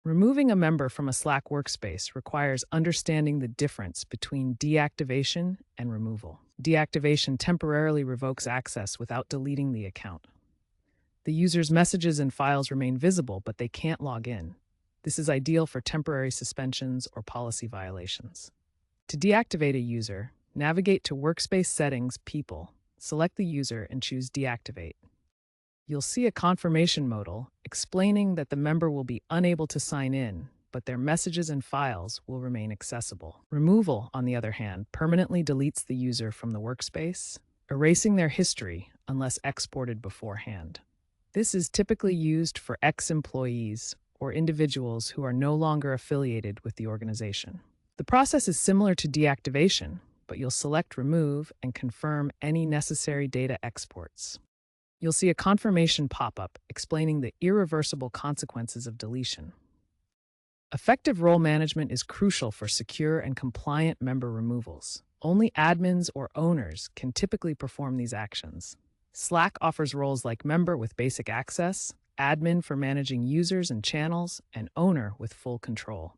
Removing a member from a Slack workspace requires understanding the difference between deactivation and removal. Deactivation temporarily revokes access without deleting the account. The user's messages and files remain visible, but they can't log in. This is ideal for temporary suspensions or policy violations. To deactivate a user, navigate to Workspace Settings, People, select the user and choose Deactivate. You'll see a confirmation modal explaining that the member will be unable to sign in, but their messages and files will remain accessible. Removal, on the other hand, permanently deletes the user from the workspace, erasing their history unless exported beforehand. This is typically used for ex-employees or individuals who are no longer affiliated with the organization. The process is similar to deactivation, but you'll select Remove and confirm any necessary data exports. You'll see a confirmation pop-up explaining the irreversible consequences of deletion. Effective role management is crucial for secure and compliant member removals. Only admins or owners can typically perform these actions. Slack offers roles like member with basic access, admin for managing users and channels, and owner with full control.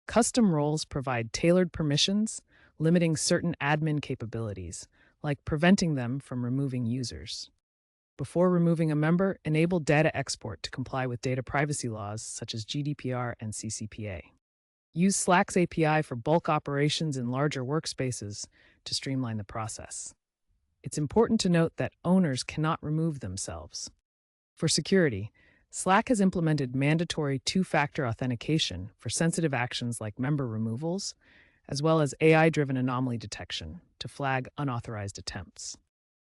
Custom roles provide tailored permissions, limiting certain admin capabilities, like preventing them from removing users. Before removing a member, enable data export to comply with data privacy laws such as GDPR and CCPA. Use Slack's API for bulk operations in larger workspaces to streamline the process. It's important to note that owners cannot remove themselves. For security, Slack has implemented mandatory two-factor authentication for sensitive actions like member removals, as well as AI-driven anomaly detection to flag unauthorized attempts.